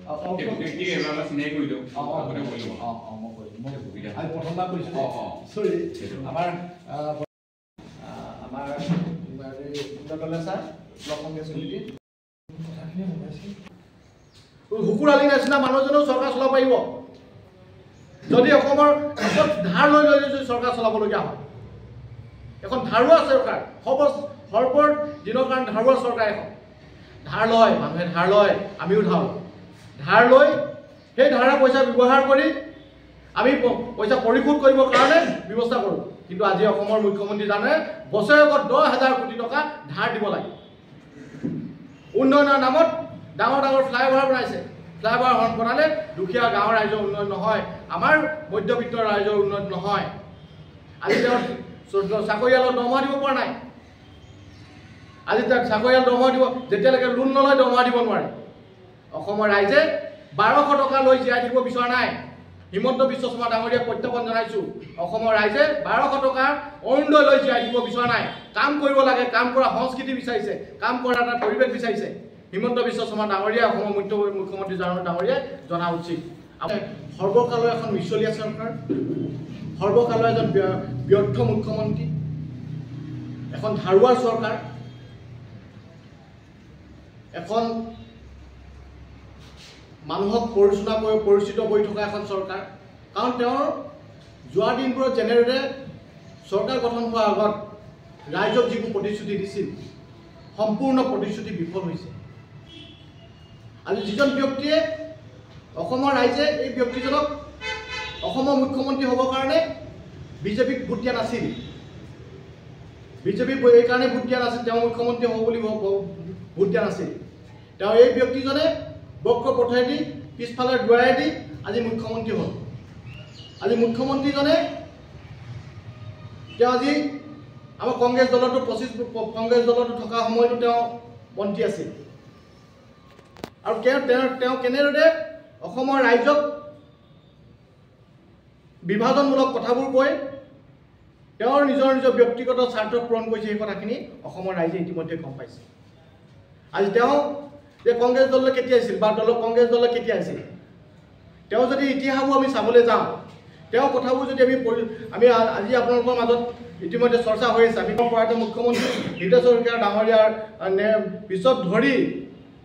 প্ৰথমবাৰ কৰিছোঁ চৰি আমাৰ sir block Congress committee Hukur Ali নিচিনা মানুহজনেও চৰকাৰ চলাব পাৰিব যদি অসমৰ ধাৰ লৈ লৈ যদি চৰকাৰ চলাবলগীয়া হয় এখন ধাৰুৱা চৰকাৰ সৰ্বৰ দিনৰ কাৰণে ধাৰুৱা চৰকাৰ এখন ধাৰ লয় মানুহে ধাৰ লয় আমিও ধাৰ লৈ সেই ধাৰা পইচা ব্যৱহাৰ কৰি আমি পইচা পৰিশোধ কৰিবৰ কাৰণে ব্যৱস্থা কৰোঁ কিন্তু আজি অসমৰ মুখ্যমন্ত্ৰী জানে বছৰেকত 10,000 কোটি টকা ধাৰ দিব লাগে উন্নয়নৰ নামত ডাঙৰ ডাঙৰ ফ্লাইঅভাৰ বনাইছে ফ্লাইঅভাৰ বনালে দুখীয়া গাঁৱৰ ৰাইজৰ উন্নয়ন নহয় আমাৰ মধ্যবিত্ত ৰাইজৰ উন্নয়ন নহয় আজি তেওঁ চাকৰিয়ালৰ দৰমহা দিব পৰা নাই আজি তাক চাকৰিয়াল দৰমহা দিব যেতিয়ালৈকে লোন নলয় দৰমহা দিব নোৱাৰে অসমৰ ৰাইজে 1200 টকা লৈ জীয়াই থাকিব বিচৰা নাই হিমন্ত বিশ্ব শৰ্মা ডাঙৰীয়াক প্ৰত্যাহ্বান জনাইছোঁ অসমৰ ৰাইজে 1200 টকা অৰুণোদয় লৈ জীয়াই থাকিব বিচৰা নাই কাম কৰিব লাগে কাম কৰা সংস্কৃতি বিচাৰিছে কাম কৰাৰ এটা পৰিৱেশ বিচাৰিছে হিমন্ত বিশ্ব শৰ্মা ডাঙৰীয়া অসমৰ মুখ্যমন্ত্ৰী ডাঙৰীয়াই জনা উচিত সৰ্বকালৰ এখন মিছলীয়া চৰকাৰ সৰ্বকালৰ এজন ব্যৰ্থ মুখ্যমন্ত্ৰী এখন ধাৰুৱা চৰকাৰ এখন মানুহক পৰিচিত কৰি থকা এখন চৰকাৰ কাৰণ তেওঁৰ যোৱা দিনবোৰত যেনেদৰে চৰকাৰ গঠন হোৱাৰ আগত ৰাইজক যিবোৰ প্ৰতিশ্ৰুতি দিছিল সম্পূৰ্ণ প্ৰতিশ্ৰুতি বিফল হৈছে আজি যিজন ব্যক্তিয়ে অসমৰ ৰাইজে এই ব্যক্তিজনক অসমৰ মুখ্যমন্ত্ৰী হ'বৰ কাৰণে বিজেপিক ভোট দিয়া নাছিল বিজেপিক এই কাৰণে ভোট দিয়া নাছিল তেওঁ মুখ্যমন্ত্ৰী হ'ব বুলি ভোট দিয়া নাছিল তেওঁ এই ব্যক্তিজনে বক্ৰ পথেদি পিছফালে দুৱাৰেদি আজি মুখ্যমন্ত্ৰী হ'ল আজি মুখ্যমন্ত্ৰীজনে তেওঁ আজি আমাৰ কংগ্ৰেছ দলটো কংগ্ৰেছ দলটো থকা সময়তো তেওঁ মন্ত্ৰী আছিল আৰু তেওঁ কেনেদৰে অসমৰ ৰাইজক বিভাজনমূলক কথাবোৰ কৈ তেওঁৰ নিজৰ ব্যক্তিগত স্বাৰ্থ পূৰণ কৰিছে এই কথাখিনি অসমৰ ৰাইজে ইতিমধ্যে গম পাইছে আজি তেওঁ যে কংগ্ৰেছ দললৈ কেতিয়া আহিছিল বা কংগ্ৰেছ দললৈ কেতিয়া আহিছিল তেওঁ যদি ইতিহাসবোৰ আমি চাবলৈ যাওঁ তেওঁ কথাবোৰ যদি আমি আজি আপোনালোকৰ মাজত ইতিমধ্যে চৰ্চা হৈ আছে আমি পৰাতে মুখ্যমন্ত্ৰী হিতেশ শইকীয়া ডাঙৰীয়াৰ পিছত ধৰি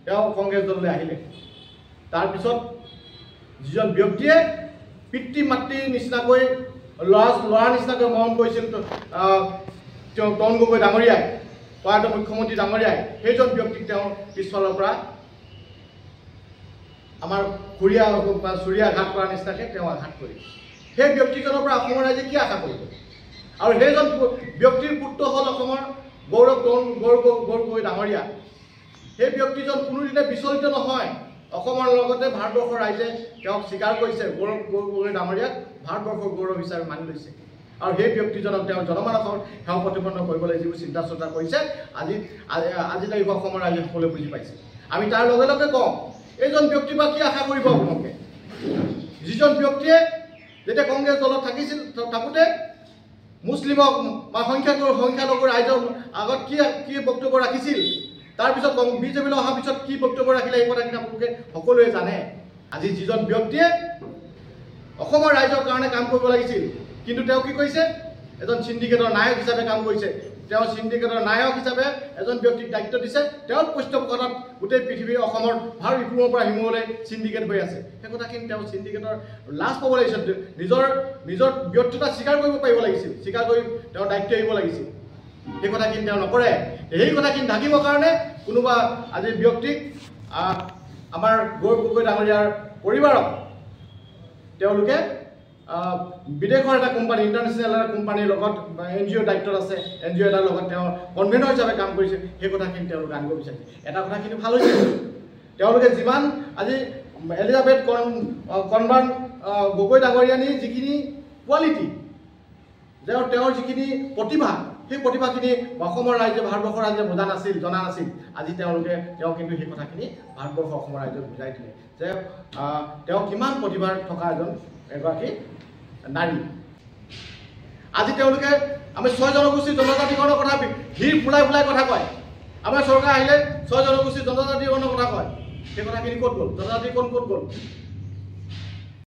তেওঁ কংগ্ৰেছ দললৈ আহিলে তাৰপিছত যিজন ব্যক্তিয়ে পিতৃ মাতৃৰ নিচিনাকৈ ল'ৰা নিচিনাকৈ মৰম কৰিছিল তেওঁ তৰুণ গগৈ ডাঙৰীয়াই পৰাতে মুখ্যমন্ত্ৰী ডাঙৰীয়াই সেইজন ব্যক্তিক তেওঁ পিছফালৰ পৰা আমাৰ চুৰিয়া আঘাত কৰাৰ নিচিনাকৈ তেওঁ আঘাত কৰি সেই ব্যক্তিজনৰ পৰা অসমৰ ৰাইজে কি আশা কৰিব আৰু সেইজন ব্যক্তিৰ পুত্ৰ হ'ল অসমৰ তৰুণ গগৈ ডাঙৰীয়া সেই ব্যক্তিজন কোনোদিনে বিচলিত নহয় অসমৰ লগতে ভাৰতবৰ্ষৰ ৰাইজে তেওঁক স্বীকাৰ কৰিছে গগৈ ডাঙৰীয়াক ভাৰতবৰ্ষৰ গৌৰৱ হিচাপে মানি লৈছে আৰু সেই ব্যক্তিজনক তেওঁ জনমানসৰ সেৱা প্ৰতিপন্ন কৰিবলৈ যিবোৰ চিন্তা চৰ্চা কৰিছে আজিলৈকে অসমৰ ৰাইজে সকলোৱে বুজি পাইছে আমি তাৰ লগে লগে কওঁ এইজন ব্যক্তিৰ পৰা কি আশা কৰিব আপোনালোকে যিজন ব্যক্তিয়ে যেতিয়া কংগ্ৰেছ দলত থাকোঁতে মুছলিমক বা সংখ্যালঘু ৰাইজৰ আগত কি বক্তব্য ৰাখিছিল তাৰপিছত বিজেপিলৈ অহাৰ পিছত কি বক্তব্য ৰাখিলে এই কথাখিনি আপোনালোকে সকলোৱে জানে আজি যিজন ব্যক্তিয়ে অসমৰ ৰাইজৰ কাৰণে কাম কৰিব লাগিছিল কিন্তু তেওঁ কি কৰিছে এজন সিন্ডিকেটৰ নায়ক হিচাপে কাম কৰিছে তেওঁ সিন্ডিকেটৰ নায়ক হিচাপে এজন ব্যক্তিক দায়িত্ব দিছে তেওঁৰ পৃষ্ঠপোষকতাত গোটেই পৃথিৱীৰ অসমৰ ভাৰত ইপুৰৰ পৰা হিমলৈ সিন্ডিকেট হৈ আছে সেই কথাখিনি তেওঁ সিন্ডিকেটৰ লাজ পাব লাগিছিল নিজৰ ব্যৰ্থতা স্বীকাৰ কৰিব পাৰিব লাগিছিল স্বীকাৰ কৰি তেওঁ দায়িত্ব এৰিব লাগিছিল সেই কথাখিনি তেওঁ নকৰে সেই কথাখিনি ঢাকিবৰ কাৰণে কোনোবা আজি ব্যক্তিক আমাৰ গগৈ ডাঙৰীয়াৰ পৰিবাৰক তেওঁলোকে বিদেশৰ এটা কোম্পানী ইণ্টাৰনেশ্যনেল এটা কোম্পানীৰ লগত NGO দায়িত্বত আছে NGO এটাৰ লগত তেওঁ কনভেনৰ হিচাপে কাম কৰিছে সেই কথাখিনি তেওঁলোকে আনিব বিচাৰিছে এটা কথা কিন্তু ভাল হৈছে তেওঁলোকে যিমান আজি এলিজাবেথ কনভাৰ্ট গগৈ ডাঙৰীয়ানী যিখিনি কোৱালিটি তেওঁৰ যিখিনি প্ৰতিভা সেই প্ৰতিভাখিনি অসমৰ ৰাইজে ভাৰতবৰ্ষৰ ৰাইজে জনা নাছিল আজি তেওঁ কিন্তু সেই কথাখিনি ভাৰতবৰ্ষ অসমৰ ৰাইজক বুজাই দিলে যে তেওঁ কিমান প্ৰতিভাৰ থকা এগৰাকী নাৰী আজি তেওঁলোকে আমি 6 জনগোষ্ঠীৰ জনজাতিকৰণৰ কথা হিৰ ফুলাই কথা কয় আমাৰ চৰকাৰ আহিলে 6 জনগোষ্ঠীৰ জনজাতিকৰণৰ কথা কয় সেই কথাখিনি ক'ত গ'ল? জনজাতি কোন ক'ত গ'ল?